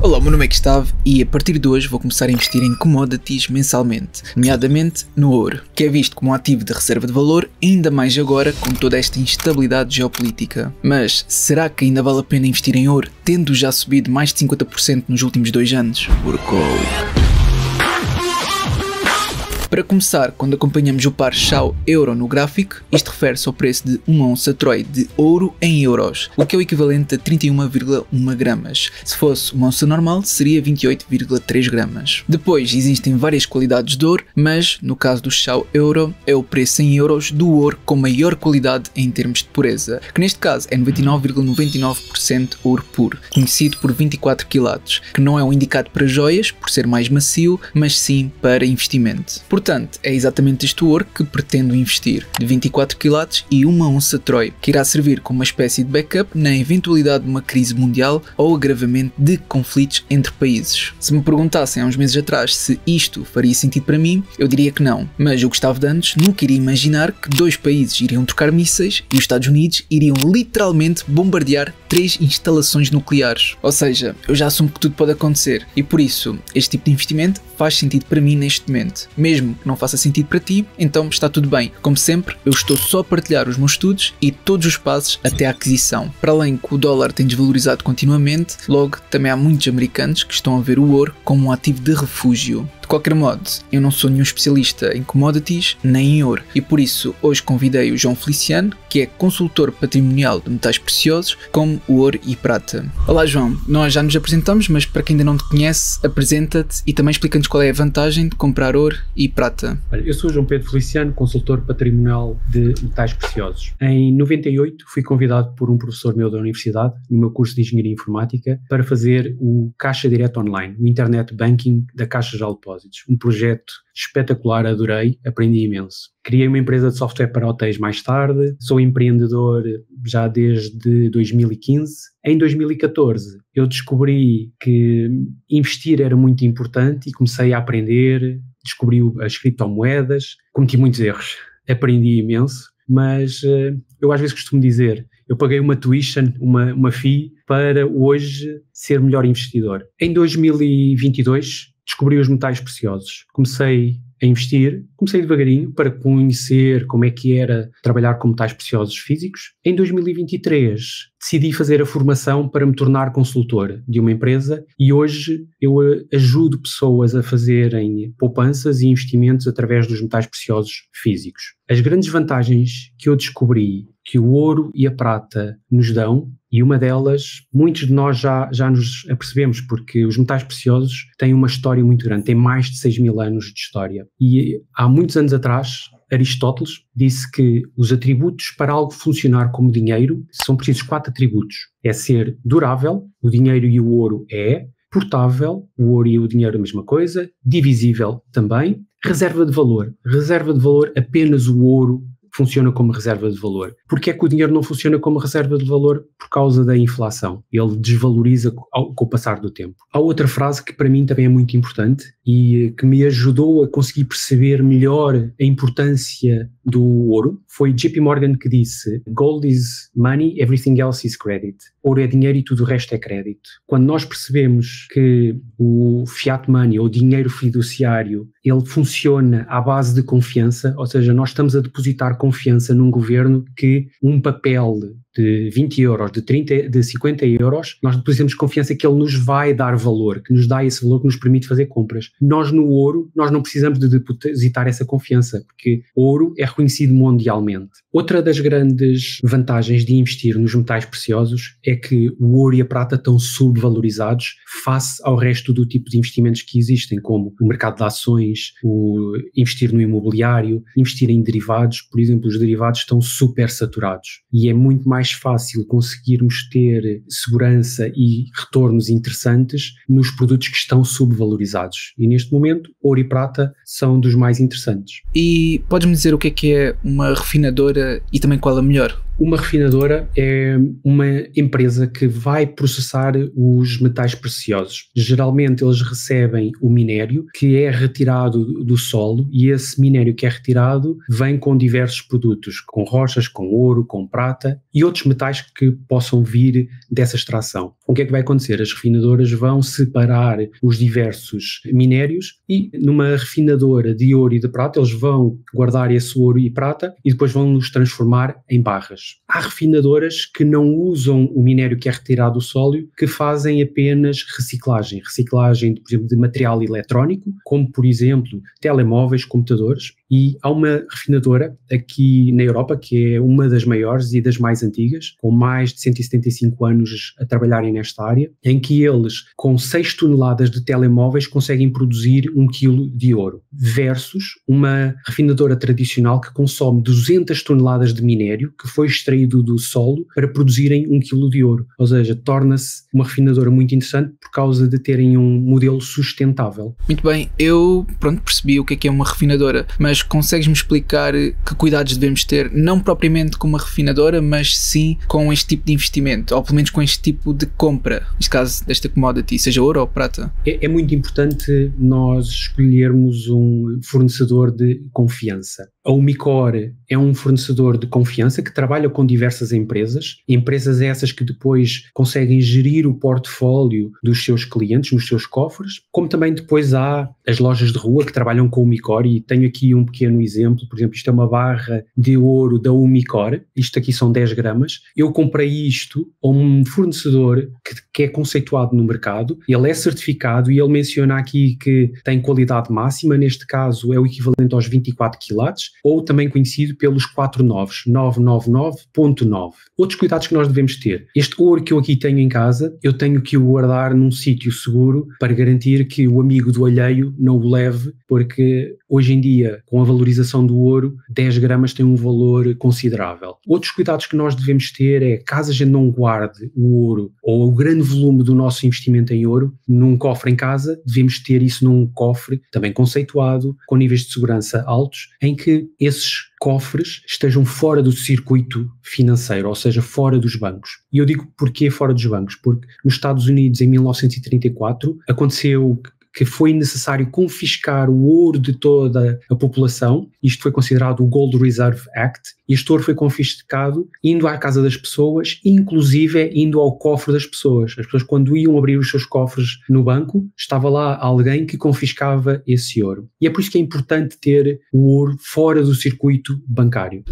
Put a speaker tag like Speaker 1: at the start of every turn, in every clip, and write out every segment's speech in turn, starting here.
Speaker 1: Olá, o meu nome é Gustavo e a partir de hoje vou começar a investir em commodities mensalmente, nomeadamente no ouro, que é visto como um ativo de reserva de valor, ainda mais agora com toda esta instabilidade geopolítica. Mas será que ainda vale a pena investir em ouro, tendo já subido mais de 50% nos últimos 2 anos? Para começar, quando acompanhamos o par SHA-Euro no gráfico, isto refere-se ao preço de uma onça Troy de ouro em euros, o que é o equivalente a 31,1 gramas. Se fosse uma onça normal, seria 28,3 gramas. Depois, existem várias qualidades de ouro, mas no caso do SHA-Euro, é o preço em euros do ouro com maior qualidade em termos de pureza, que neste caso é 99,99% ouro puro, conhecido por 24 quilates, que não é um indicado para joias, por ser mais macio, mas sim para investimento. Portanto, é exatamente este ouro que pretendo investir, de 24 quilates e uma onça Troy, que irá servir como uma espécie de backup na eventualidade de uma crise mundial ou agravamento de conflitos entre países. Se me perguntassem há uns meses atrás se isto faria sentido para mim, eu diria que não, mas o Gustavo de antes nunca iria imaginar que 2 países iriam trocar mísseis e os Estados Unidos iriam literalmente bombardear 3 instalações nucleares. Ou seja, eu já assumo que tudo pode acontecer e por isso este tipo de investimento faz sentido para mim neste momento. Mesmo que não faça sentido para ti, então está tudo bem. Como sempre, eu estou só a partilhar os meus estudos e todos os passos até a aquisição. Para além que o dólar tem desvalorizado continuamente, logo também há muitos americanos que estão a ver o ouro como um ativo de refúgio. De qualquer modo, eu não sou nenhum especialista em commodities nem em ouro e por isso hoje convidei o João Feliciano, que é consultor patrimonial de metais preciosos como o ouro e prata. Olá João, nós já nos apresentamos, mas para quem ainda não te conhece, apresenta-te e também explica-nos qual é a vantagem de comprar ouro e prata.
Speaker 2: Eu sou o João Pedro Feliciano, consultor patrimonial de metais preciosos. Em 98 fui convidado por um professor meu da universidade, no meu curso de Engenharia Informática, para fazer o Caixa Direto Online, o Internet Banking da Caixa Geral de Depósitos. Um projeto espetacular, adorei, aprendi imenso. Criei uma empresa de software para hotéis mais tarde, sou empreendedor já desde 2015. Em 2014 eu descobri que investir era muito importante e comecei a aprender, descobri as criptomoedas, cometi muitos erros, aprendi imenso, mas eu às vezes costumo dizer, eu paguei uma tuition, uma fee, para hoje ser melhor investidor. Em 2022 descobri os metais preciosos, comecei a investir, comecei devagarinho para conhecer como é que era trabalhar com metais preciosos físicos. Em 2023 decidi fazer a formação para me tornar consultor de uma empresa e hoje eu ajudo pessoas a fazerem poupanças e investimentos através dos metais preciosos físicos. As grandes vantagens que eu descobri que o ouro e a prata nos dão, e uma delas, muitos de nós já nos apercebemos, porque os metais preciosos têm uma história muito grande, têm mais de 6.000 anos de história. E há muitos anos atrás, Aristóteles disse que os atributos para algo funcionar como dinheiro são precisos 4 atributos. É ser durável, o dinheiro e o ouro é, portável, o ouro e o dinheiro a mesma coisa, divisível também, reserva de valor. Reserva de valor, apenas o ouro funciona como reserva de valor. Porquê é que o dinheiro não funciona como reserva de valor? Por causa da inflação. Ele desvaloriza com o passar do tempo. Há outra frase que para mim também é muito importante e que me ajudou a conseguir perceber melhor a importância do ouro. Foi JP Morgan que disse: Gold is money, everything else is credit. Ouro é dinheiro e tudo o resto é crédito. Quando nós percebemos que o fiat money, ou dinheiro fiduciário, ele funciona à base de confiança, ou seja, nós estamos a depositar confiança num governo que um papel de 20 euros, de 30, de 50 euros, nós depositamos confiança que ele nos vai dar valor, que nos dá esse valor que nos permite fazer compras. Nós no ouro, nós não precisamos de depositar essa confiança, porque ouro é reconhecido mundialmente. Outra das grandes vantagens de investir nos metais preciosos é que o ouro e a prata estão subvalorizados face ao resto do tipo de investimentos que existem, como o mercado de ações, o investir no imobiliário, investir em derivados. Por exemplo, os derivados estão super saturados e é muito mais fácil conseguirmos ter segurança e retornos interessantes nos produtos que estão subvalorizados. E neste momento, ouro e prata são dos mais interessantes.
Speaker 1: E podes-me dizer o que é uma refinadora e também qual a melhor?
Speaker 2: Uma refinadora é uma empresa que vai processar os metais preciosos. Geralmente eles recebem o minério que é retirado do solo e esse minério que é retirado vem com diversos produtos, com rochas, com ouro, com prata e outros metais que possam vir dessa extração. o que é que vai acontecer? As refinadoras vão separar os diversos minérios e numa refinadora de ouro e de prata eles vão guardar esse ouro e prata e depois vão nos transformar em barras. Há refinadoras que não usam o minério que é retirado do sólio, que fazem apenas reciclagem, por exemplo, de material eletrónico, como por exemplo telemóveis, computadores, e há uma refinadora aqui na Europa que é uma das maiores e das mais antigas, com mais de 175 anos a trabalharem nesta área, em que eles, com 6 toneladas de telemóveis, conseguem produzir 1 quilo de ouro, versus uma refinadora tradicional que consome 200 toneladas de minério que foi extraído do solo para produzirem 1 quilo de ouro. Ou seja, torna-se uma refinadora muito interessante por causa de terem um modelo sustentável.
Speaker 1: Muito bem, eu percebi o que é uma refinadora, mas consegues-me explicar que cuidados devemos ter, não propriamente com uma refinadora, mas sim com este tipo de investimento, ou pelo menos com este tipo de compra, neste caso desta commodity, seja ouro ou prata?
Speaker 2: É muito importante nós escolhermos um fornecedor de confiança. A Umicore é um fornecedor de confiança que trabalha com diversas empresas essas que depois conseguem gerir o portfólio dos seus clientes nos seus cofres, como também depois há as lojas de rua que trabalham com o Umicore, e tenho aqui um pequeno exemplo. Por exemplo, isto é uma barra de ouro da Umicore, isto aqui são 10 gramas, eu comprei isto a um fornecedor que é conceituado no mercado, ele é certificado e ele menciona aqui que tem qualidade máxima, neste caso é o equivalente aos 24 quilates, ou também conhecido pelos 4 9s, 999.9. Outros cuidados que nós devemos ter: este ouro que eu aqui tenho em casa, eu tenho que o guardar num sítio seguro para garantir que o amigo do alheio não o leve, porque hoje em dia, com a valorização do ouro, 10 gramas tem um valor considerável. Outros cuidados que nós devemos ter é, caso a gente não guarde o ouro ou o grande volume do nosso investimento em ouro num cofre em casa, devemos ter isso num cofre também conceituado, com níveis de segurança altos, em que esses cofres estejam fora do circuito financeiro, ou seja, fora dos bancos. E eu digo porquê fora dos bancos, porque nos Estados Unidos, em 1934, aconteceu que foi necessário confiscar o ouro de toda a população. Isto foi considerado o Gold Reserve Act. Este ouro foi confiscado indo à casa das pessoas, inclusive indo ao cofre das pessoas. As pessoas, quando iam abrir os seus cofres no banco, estava lá alguém que confiscava esse ouro. E é por isso que é importante ter o ouro fora do circuito bancário.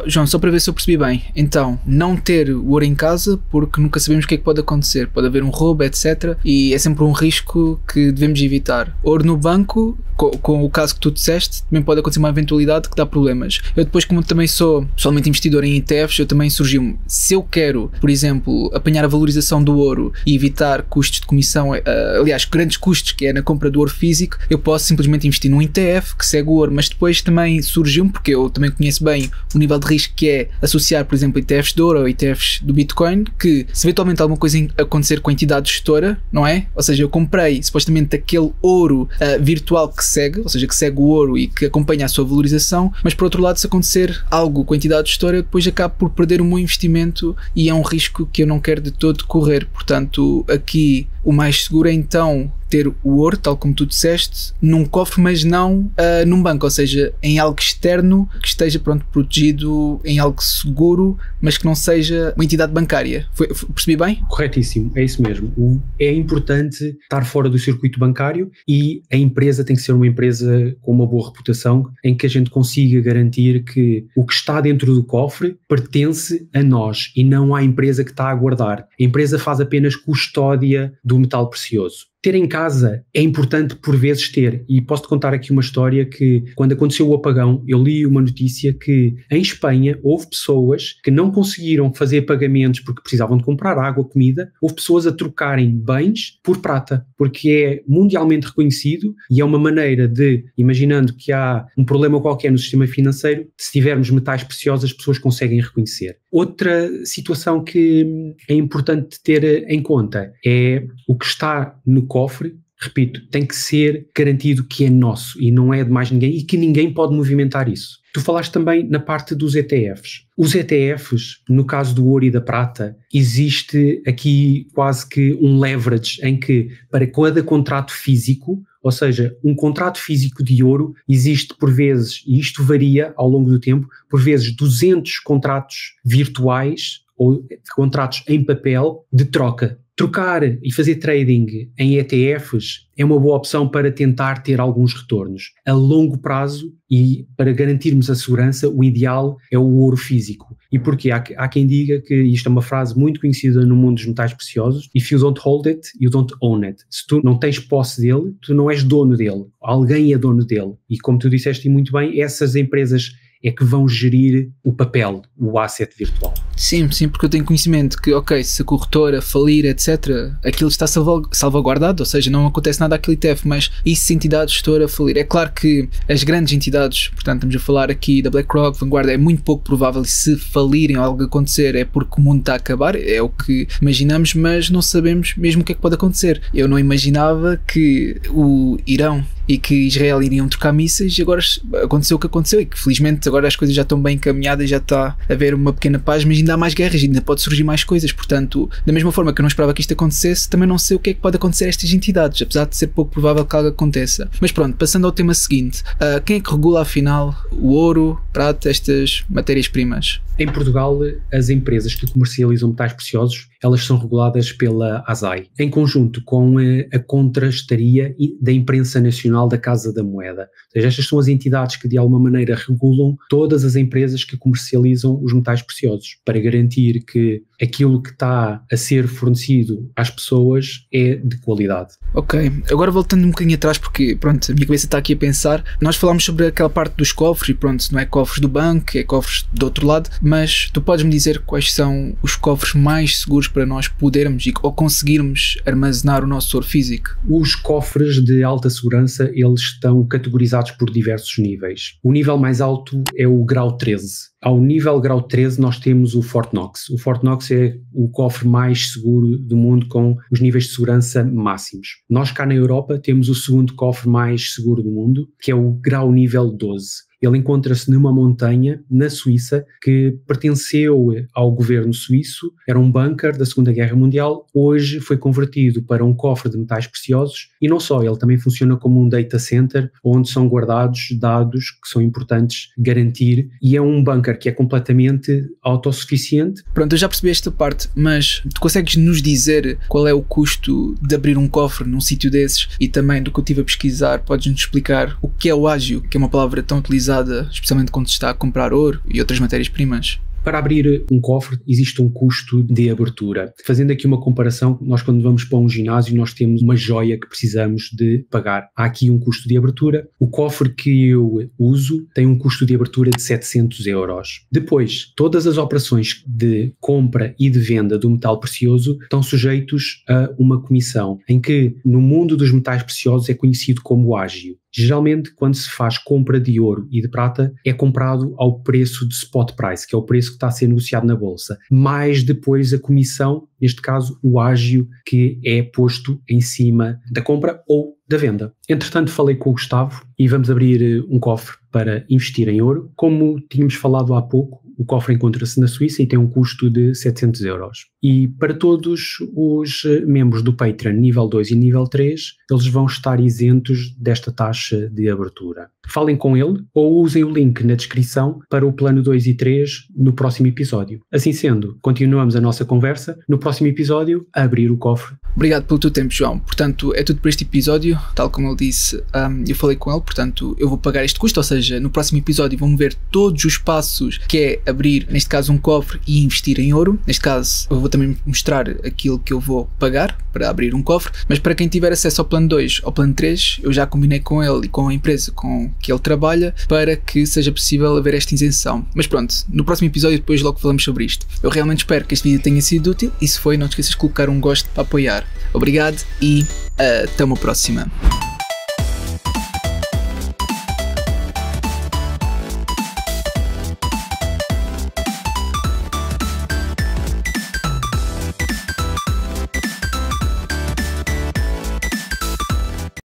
Speaker 1: João, só para ver se eu percebi bem. Então, não ter o ouro em casa, porque nunca sabemos o que é que pode acontecer. Pode haver um roubo, etc. E é sempre um risco que devemos evitar. Ouro no banco, com o caso que tu disseste, também pode acontecer uma eventualidade que dá problemas. Eu depois, como também sou pessoalmente investidor em ETFs, eu também surgiu-me, se eu quero, por exemplo, apanhar a valorização do ouro e evitar custos de comissão, aliás, grandes custos que é na compra do ouro físico, eu posso simplesmente investir num ETF que segue o ouro. Mas depois também surgiu-me, porque eu também conheço bem o nível de risco que é associar, por exemplo, ETFs de ouro ou ETFs do Bitcoin, que se eventualmente alguma coisa acontecer com a entidade gestora, não é? Ou seja, eu comprei supostamente aquele ouro virtual que segue, ou seja, que segue o ouro e que acompanha a sua valorização, mas por outro lado, se acontecer algo com a entidade gestora, eu depois acabo por perder o meu investimento e é um risco que eu não quero de todo correr. Portanto, aqui o mais seguro é então ter o ouro, tal como tu disseste, num cofre, mas não num banco, ou seja, em algo externo que esteja protegido, em algo seguro, mas que não seja uma entidade bancária. Percebi bem?
Speaker 2: Corretíssimo, é isso mesmo. É importante estar fora do circuito bancário e a empresa tem que ser uma empresa com uma boa reputação, em que a gente consiga garantir que o que está dentro do cofre pertence a nós e não à empresa que está a guardar. A empresa faz apenas custódia do metal precioso. Ter em casa é importante por vezes ter, e posso-te contar aqui uma história que, quando aconteceu o apagão, eu li uma notícia que em Espanha houve pessoas que não conseguiram fazer pagamentos porque precisavam de comprar água, comida, houve pessoas a trocarem bens por prata, porque é mundialmente reconhecido e é uma maneira de, imaginando que há um problema qualquer no sistema financeiro, se tivermos metais preciosos as pessoas conseguem reconhecer. Outra situação que é importante ter em conta é o que está no cofre. Repito, tem que ser garantido que é nosso e não é de mais ninguém e que ninguém pode movimentar isso. Tu falaste também na parte dos ETFs. Os ETFs, no caso do ouro e da prata, existe aqui quase que um leverage em que para cada contrato físico, ou seja, um contrato físico de ouro, existe por vezes, e isto varia ao longo do tempo, por vezes 200 contratos virtuais ou contratos em papel de troca. Trocar e fazer trading em ETFs é uma boa opção para tentar ter alguns retornos. A longo prazo e para garantirmos a segurança, o ideal é o ouro físico. E porquê? Há quem diga que isto é uma frase muito conhecida no mundo dos metais preciosos: if you don't hold it, you don't own it. Se tu não tens posse dele, tu não és dono dele. Alguém é dono dele. E como tu disseste muito bem, essas empresas é que vão gerir o papel, o asset virtual.
Speaker 1: Sim, porque eu tenho conhecimento que, ok, se a corretora falir, etc., aquilo está salvaguardado, ou seja, não acontece nada àquele ETF, mas e se a entidade gestora falir? É claro que as grandes entidades, portanto estamos a falar aqui da BlackRock, Vanguard, é muito pouco provável, se falirem ou algo acontecer é porque o mundo está a acabar, é o que imaginamos, mas não sabemos mesmo o que é que pode acontecer. Eu não imaginava que o Irão e que Israel iriam trocar mísseis, e agora aconteceu o que aconteceu, e que felizmente agora as coisas já estão bem encaminhadas, já está a haver uma pequena paz, mas ainda há mais guerras, ainda pode surgir mais coisas. Portanto, da mesma forma que eu não esperava que isto acontecesse, também não sei o que é que pode acontecer a estas entidades, apesar de ser pouco provável que algo aconteça. Mas pronto, passando ao tema seguinte, quem é que regula afinal o ouro, prata, estas matérias-primas?
Speaker 2: Em Portugal, as empresas que comercializam metais preciosos, elas são reguladas pela ASAI, em conjunto com a Contrastaria da Imprensa Nacional da Casa da Moeda. Ou seja, estas são as entidades que de alguma maneira regulam todas as empresas que comercializam os metais preciosos, para garantir que aquilo que está a ser fornecido às pessoas é de qualidade.
Speaker 1: Ok, agora voltando um bocadinho atrás, porque pronto, a minha cabeça está aqui a pensar, nós falámos sobre aquela parte dos cofres, e pronto, não é cofres do banco, é cofres do outro lado, mas tu podes-me dizer quais são os cofres mais seguros para nós podermos ou conseguirmos armazenar o nosso ouro físico?
Speaker 2: Os cofres de alta segurança, eles estão categorizados por diversos níveis. O nível mais alto é o grau 13. Ao nível grau 13 nós temos o Fort Knox. O Fort Knox é o cofre mais seguro do mundo, com os níveis de segurança máximos. Nós cá na Europa temos o segundo cofre mais seguro do mundo, que é o grau nível 12. Ele encontra-se numa montanha na Suíça que pertenceu ao governo suíço, era um bunker da Segunda Guerra Mundial, hoje foi convertido para um cofre de metais preciosos, e não só, ele também funciona como um data center onde são guardados dados que são importantes garantir, e é um bunker que é completamente autossuficiente.
Speaker 1: Pronto, eu já percebi esta parte, mas tu consegues nos dizer qual é o custo de abrir um cofre num sítio desses? E também, do que eu estive a pesquisar, podes-nos explicar o que é o ágio, que é uma palavra tão utilizada especialmente quando se está a comprar ouro e outras matérias-primas?
Speaker 2: Para abrir um cofre existe um custo de abertura. Fazendo aqui uma comparação, nós quando vamos para um ginásio nós temos uma joia que precisamos de pagar. Há aqui um custo de abertura. O cofre que eu uso tem um custo de abertura de 700 euros. Depois, todas as operações de compra e de venda do metal precioso estão sujeitos a uma comissão, em que no mundo dos metais preciosos é conhecido como ágio. Geralmente, quando se faz compra de ouro e de prata, é comprado ao preço de spot price, que é o preço que está a ser negociado na bolsa, mais depois a comissão, neste caso o ágio, que é posto em cima da compra ou da venda. Entretanto, falei com o Gustavo e vamos abrir um cofre para investir em ouro. Como tínhamos falado há pouco, o cofre encontra-se na Suíça e tem um custo de 700 euros. E para todos os membros do Patreon nível 2 e nível 3, eles vão estar isentos desta taxa de abertura. Falem com ele ou usem o link na descrição para o plano 2 e 3 no próximo episódio. Assim sendo, continuamos a nossa conversa no próximo episódio a abrir o cofre.
Speaker 1: Obrigado pelo teu tempo, João. Portanto, é tudo por este episódio. Tal como ele disse, eu falei com ele, portanto, eu vou pagar este custo, ou seja, no próximo episódio vamos ver todos os passos que é abrir, neste caso, um cofre e investir em ouro. Neste caso, eu vou também mostrar aquilo que eu vou pagar para abrir um cofre, mas para quem tiver acesso ao plano 2 ou plano 3, eu já combinei com ele e com a empresa com que ele trabalha para que seja possível haver esta isenção. Mas pronto, no próximo episódio depois logo falamos sobre isto. Eu realmente espero que este vídeo tenha sido útil e se foi, não te esqueças de colocar um gosto para apoiar. Obrigado e até uma próxima.